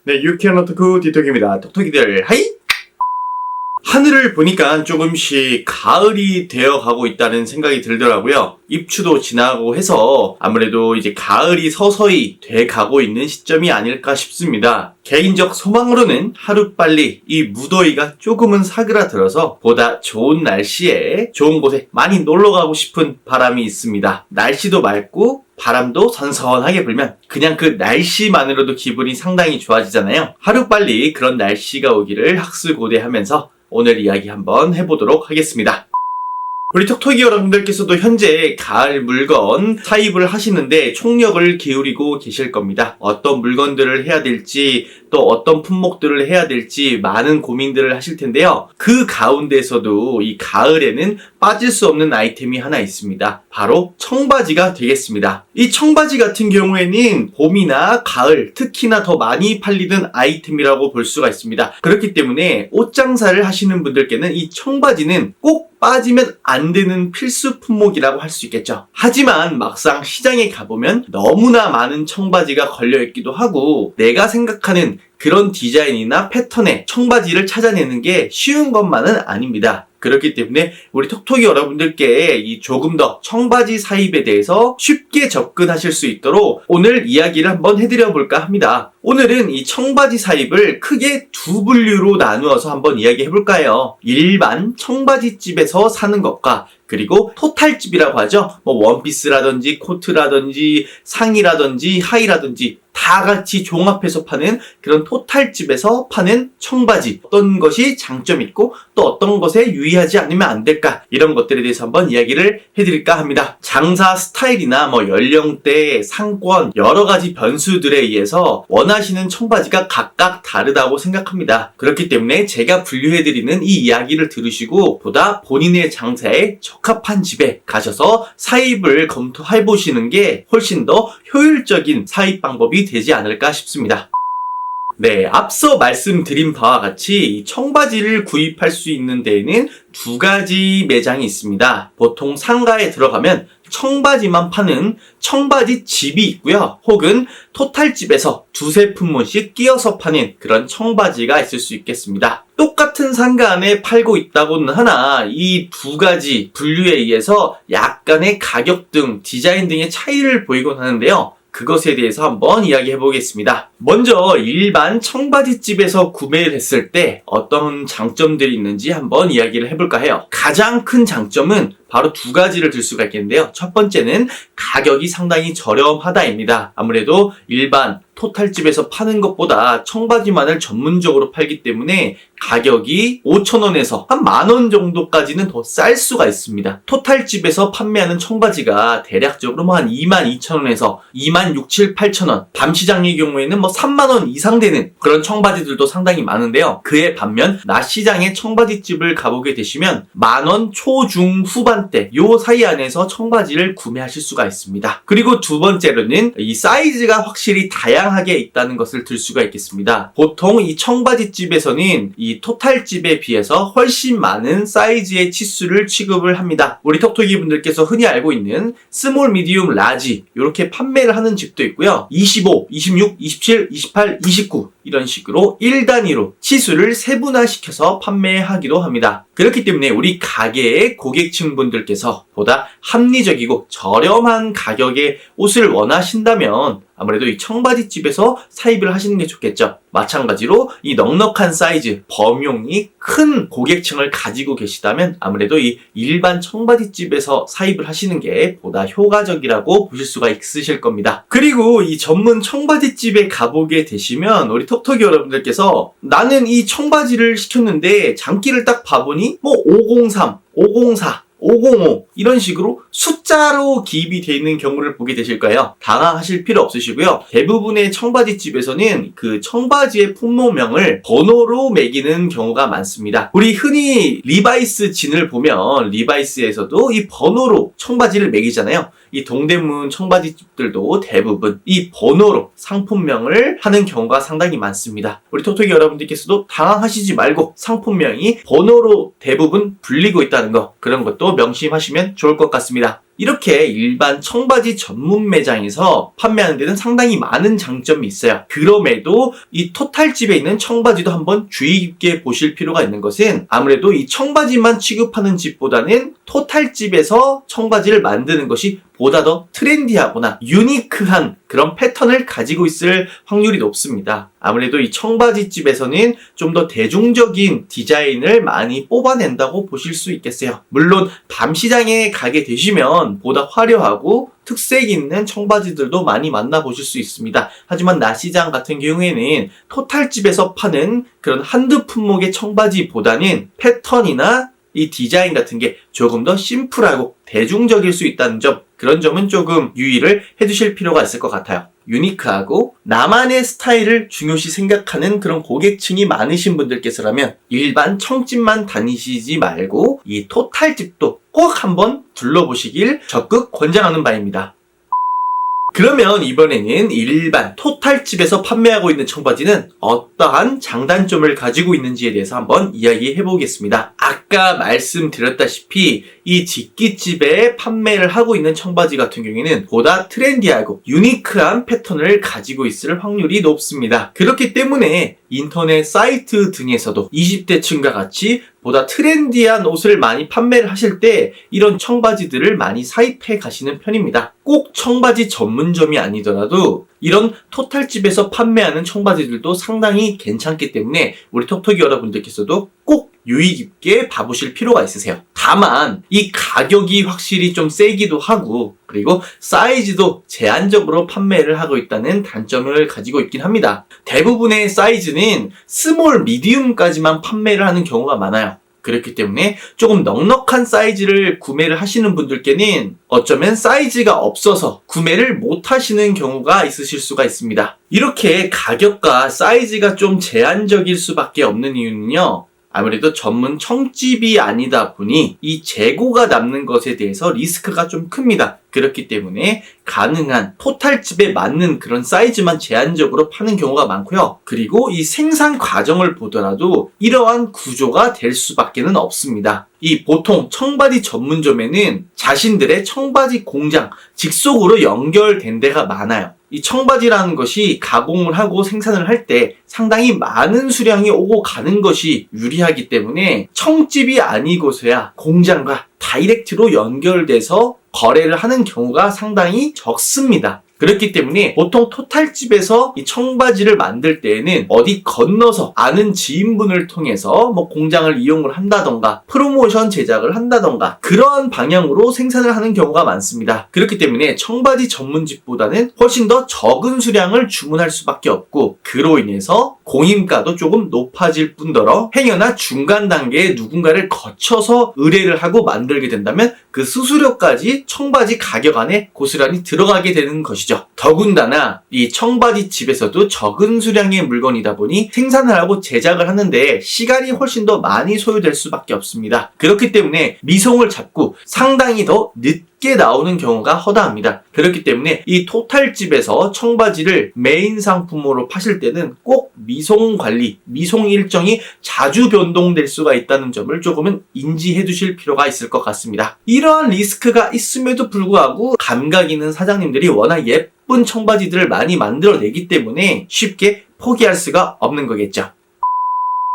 네, 유쾌한 오타쿠 디톡입니다. 톡톡이들 하이! 하늘을 보니까 조금씩 가을이 되어가고 있다는 생각이 들더라고요. 입추도 지나고 해서 아무래도 이제 가을이 서서히 돼가고 있는 시점이 아닐까 싶습니다. 개인적 소망으로는 하루빨리 이 무더위가 조금은 사그라들어서 보다 좋은 날씨에 좋은 곳에 많이 놀러가고 싶은 바람이 있습니다. 날씨도 맑고 바람도 선선하게 불면 그냥 그 날씨만으로도 기분이 상당히 좋아지잖아요. 하루빨리 그런 날씨가 오기를 학수고대하면서 오늘 이야기 한번 해보도록 하겠습니다. 우리 톡톡이 여러분들께서도 현재 가을 물건 사입을 하시는데 총력을 기울이고 계실 겁니다. 어떤 물건들을 해야 될지 또 어떤 품목들을 해야 될지 많은 고민들을 하실 텐데요. 그 가운데서도 이 가을에는 빠질 수 없는 아이템이 하나 있습니다. 바로 청바지가 되겠습니다. 이 청바지 같은 경우에는 봄이나 가을 특히나 더 많이 팔리는 아이템이라고 볼 수가 있습니다. 그렇기 때문에 옷 장사를 하시는 분들께는 이 청바지는 꼭 빠지면 안 되는 필수 품목이라고 할 수 있겠죠. 하지만 막상 시장에 가보면 너무나 많은 청바지가 걸려있기도 하고 내가 생각하는 그런 디자인이나 패턴의 청바지를 찾아내는 게 쉬운 것만은 아닙니다. 그렇기 때문에 우리 톡톡이 여러분들께 이 조금 더 청바지 사입에 대해서 쉽게 접근하실 수 있도록 오늘 이야기를 한번 해드려 볼까 합니다. 오늘은 이 청바지 사입을 크게 두 분류로 나누어서 한번 이야기해 볼까요? 일반 청바지집에서 사는 것과 그리고 토탈집이라고 하죠. 원피스라든지 코트라든지 상의라든지 하의라든지 다 같이 종합해서 파는 그런 토탈집에서 파는 청바지, 어떤 것이 장점이 있고 또 어떤 것에 유의하지 않으면 안 될까, 이런 것들에 대해서 한번 이야기를 해드릴까 합니다. 장사 스타일이나 연령대, 상권 여러 가지 변수들에 의해서 원하시는 청바지가 각각 다르다고 생각합니다. 그렇기 때문에 제가 분류해드리는 이 이야기를 들으시고 보다 본인의 장사에 적합한 집에 가셔서 사입을 검토해보시는 게 훨씬 더 효율적인 사입 방법이 되지 않을까 싶습니다. 네, 앞서 말씀드린 바와 같이 청바지를 구입할 수 있는 데에는 두 가지 매장이 있습니다. 보통 상가에 들어가면 청바지만 파는 청바지 집이 있고요. 혹은 토탈집에서 두세 품목씩 끼워서 파는 그런 청바지가 있을 수 있겠습니다. 똑같은 상가 안에 팔고 있다고는 하나 이 두 가지 분류에 의해서 약간의 가격 등 디자인 등의 차이를 보이곤 하는데요. 그것에 대해서 한번 이야기해 보겠습니다. 먼저 일반 청바지집에서 구매를 했을 때 어떤 장점들이 있는지 한번 이야기를 해볼까 해요. 가장 큰 장점은 바로 두 가지를 들 수가 있겠는데요. 첫 번째는 가격이 상당히 저렴하다입니다. 아무래도 일반 토탈집에서 파는 것보다 청바지만을 전문적으로 팔기 때문에 가격이 5,000원에서 한 10,000원 정도까지는 더 쌀 수가 있습니다. 토탈집에서 판매하는 청바지가 대략적으로 한 22,000원에서 26,000, 8,000원, 밤시장의 경우에는 30,000원 이상 되는 그런 청바지들도 상당히 많은데요. 그에 반면 낮 시장에 청바지집을 가보게 되시면 10,000원 초중 후반대 요 사이 안에서 청바지를 구매하실 수가 있습니다. 그리고 두 번째로는 이 사이즈가 확실히 다양하게 있다는 것을 들 수가 있겠습니다. 보통 이 청바지집에서는 이 토탈집에 비해서 훨씬 많은 사이즈의 치수를 취급을 합니다. 우리 톡톡이 분들께서 흔히 알고 있는 스몰, 미디움, 라지 이렇게 판매를 하는 집도 있고요. 25, 26, 27, 28, 29 이런 식으로 1단위로 치수를 세분화시켜서 판매하기도 합니다. 그렇기 때문에 우리 가게의 고객층 분들께서 보다 합리적이고 저렴한 가격의 옷을 원하신다면 아무래도 이 청바지집에서 사입을 하시는 게 좋겠죠. 마찬가지로 이 넉넉한 사이즈, 범용이 큰 고객층을 가지고 계시다면 아무래도 이 일반 청바지집에서 사입을 하시는 게 보다 효과적이라고 보실 수가 있으실 겁니다. 그리고 이 전문 청바지집에 가보게 되시면 우리 톡톡이 여러분들께서 나는 이 청바지를 시켰는데 장기를 딱 봐보니 503, 504 505 이런 식으로 숫자로 기입이 되어 있는 경우를 보게 되실 거예요. 당황하실 필요 없으시고요. 대부분의 청바지집에서는 그 청바지의 품목명을 번호로 매기는 경우가 많습니다. 우리 흔히 리바이스 진을 보면 리바이스에서도 이 번호로 청바지를 매기잖아요. 이 동대문 청바지집들도 대부분 이 번호로 상품명을 하는 경우가 상당히 많습니다. 우리 톡톡이 여러분들께서도 당황하시지 말고 상품명이 번호로 대부분 불리고 있다는 거, 그런 것도 명심하시면 좋을 것 같습니다. 이렇게 일반 청바지 전문 매장에서 판매하는 데는 상당히 많은 장점이 있어요. 그럼에도 이 토탈집에 있는 청바지도 한번 주의 깊게 보실 필요가 있는 것은 아무래도 이 청바지만 취급하는 집보다는 토탈집에서 청바지를 만드는 것이 보다 더 트렌디하거나 유니크한 그런 패턴을 가지고 있을 확률이 높습니다. 아무래도 이 청바지 집에서는 좀 더 대중적인 디자인을 많이 뽑아낸다고 보실 수 있겠어요. 물론 밤시장에 가게 되시면 보다 화려하고 특색 있는 청바지들도 많이 만나보실 수 있습니다. 하지만 낮시장 같은 경우에는 토탈집에서 파는 그런 한두 품목의 청바지보다는 패턴이나 이 디자인 같은 게 조금 더 심플하고 대중적일 수 있다는 점, 그런 점은 조금 유의를 해두실 필요가 있을 것 같아요. 유니크하고 나만의 스타일을 중요시 생각하는 그런 고객층이 많으신 분들께서라면 일반 청집만 다니시지 말고 이 토탈집도 꼭 한번 둘러보시길 적극 권장하는 바입니다. 그러면 이번에는 일반 토탈집에서 판매하고 있는 청바지는 어떠한 장단점을 가지고 있는지에 대해서 한번 이야기해 보겠습니다. 아까 말씀드렸다시피 이 직기집에 판매를 하고 있는 청바지 같은 경우에는 보다 트렌디하고 유니크한 패턴을 가지고 있을 확률이 높습니다. 그렇기 때문에 인터넷 사이트 등에서도 20대층과 같이 보다 트렌디한 옷을 많이 판매를 하실 때 이런 청바지들을 많이 사입해 가시는 편입니다. 꼭 청바지 전문점이 아니더라도 이런 토탈집에서 판매하는 청바지들도 상당히 괜찮기 때문에 우리 톡톡이 여러분들께서도 꼭 유의 깊게 봐보실 필요가 있으세요. 다만 이 가격이 확실히 좀 세기도 하고 그리고 사이즈도 제한적으로 판매를 하고 있다는 단점을 가지고 있긴 합니다. 대부분의 사이즈는 스몰, 미디움까지만 판매를 하는 경우가 많아요. 그렇기 때문에 조금 넉넉한 사이즈를 구매를 하시는 분들께는 어쩌면 사이즈가 없어서 구매를 못 하시는 경우가 있으실 수가 있습니다. 이렇게 가격과 사이즈가 좀 제한적일 수밖에 없는 이유는요, 아무래도 전문 청집이 아니다 보니 이 재고가 남는 것에 대해서 리스크가 좀 큽니다. 그렇기 때문에 가능한 토탈집에 맞는 그런 사이즈만 제한적으로 파는 경우가 많고요. 그리고 이 생산 과정을 보더라도 이러한 구조가 될 수밖에는 없습니다. 이 보통 청바지 전문점에는 자신들의 청바지 공장 직속으로 연결된 데가 많아요. 이 청바지라는 것이 가공을 하고 생산을 할 때 상당히 많은 수량이 오고 가는 것이 유리하기 때문에 청집이 아니고서야 공장과 다이렉트로 연결돼서 거래를 하는 경우가 상당히 적습니다. 그렇기 때문에 보통 토탈집에서 이 청바지를 만들 때에는 어디 건너서 아는 지인분을 통해서 뭐 공장을 이용을 한다던가 프로모션 제작을 한다던가 그러한 방향으로 생산을 하는 경우가 많습니다. 그렇기 때문에 청바지 전문집보다는 훨씬 더 적은 수량을 주문할 수밖에 없고 그로 인해서 공임가도 조금 높아질 뿐더러 행여나 중간 단계에 누군가를 거쳐서 의뢰를 하고 만들게 된다면 그 수수료까지 청바지 가격 안에 고스란히 들어가게 되는 것이죠. 더군다나 이 청바지 집에서도 적은 수량의 물건이다 보니 생산을 하고 제작을 하는데 시간이 훨씬 더 많이 소요될 수밖에 없습니다. 그렇기 때문에 미송을 잡고 상당히 더 늦게 나오는 경우가 허다합니다. 그렇기 때문에 이 토탈집에서 청바지를 메인 상품으로 파실 때는 꼭 미송 관리, 미송 일정이 자주 변동될 수가 있다는 점을 조금은 인지해 두실 필요가 있을 것 같습니다. 이러한 리스크가 있음에도 불구하고 감각 있는 사장님들이 워낙 예쁜 청바지들을 많이 만들어내기 때문에 쉽게 포기할 수가 없는 거겠죠.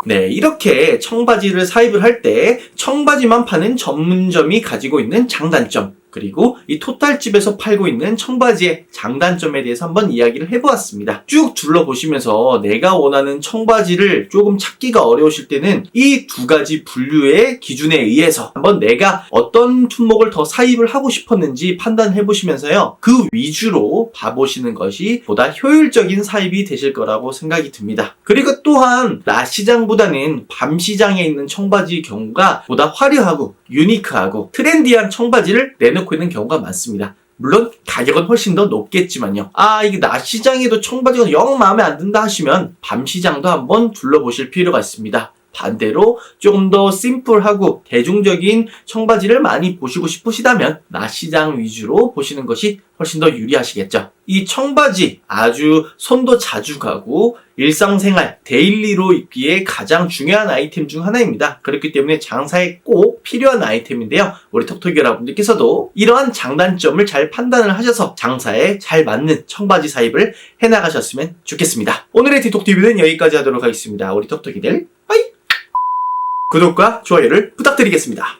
네, 이렇게 청바지를 사입을 할 때 청바지만 파는 전문점이 가지고 있는 장단점, 그리고 이 토탈집에서 팔고 있는 청바지의 장단점에 대해서 한번 이야기를 해보았습니다. 쭉 둘러보시면서 내가 원하는 청바지를 조금 찾기가 어려우실 때는 이 두 가지 분류의 기준에 의해서 한번 내가 어떤 품목을 더 사입을 하고 싶었는지 판단해 보시면서요, 그 위주로 봐보시는 것이 보다 효율적인 사입이 되실 거라고 생각이 듭니다. 그리고 또한 낮시장보다는 밤시장에 있는 청바지 경우가 보다 화려하고 유니크하고 트렌디한 청바지를 내놓고 있는 경우가 많습니다. 물론 가격은 훨씬 더 높겠지만요. 이게 낮시장에도 청바지가 영 마음에 안 든다 하시면 밤시장도 한번 둘러보실 필요가 있습니다. 반대로 조금 더 심플하고 대중적인 청바지를 많이 보시고 싶으시다면 낮시장 위주로 보시는 것이 훨씬 더 유리하시겠죠. 이 청바지 아주 손도 자주 가고 일상생활, 데일리로 입기에 가장 중요한 아이템 중 하나입니다. 그렇기 때문에 장사에 꼭 필요한 아이템인데요. 우리 톡톡이 여러분들께서도 이러한 장단점을 잘 판단을 하셔서 장사에 잘 맞는 청바지 사입을 해나가셨으면 좋겠습니다. 오늘의 디톡TV는 여기까지 하도록 하겠습니다. 우리 톡톡이들 빠이! 구독과 좋아요를 부탁드리겠습니다.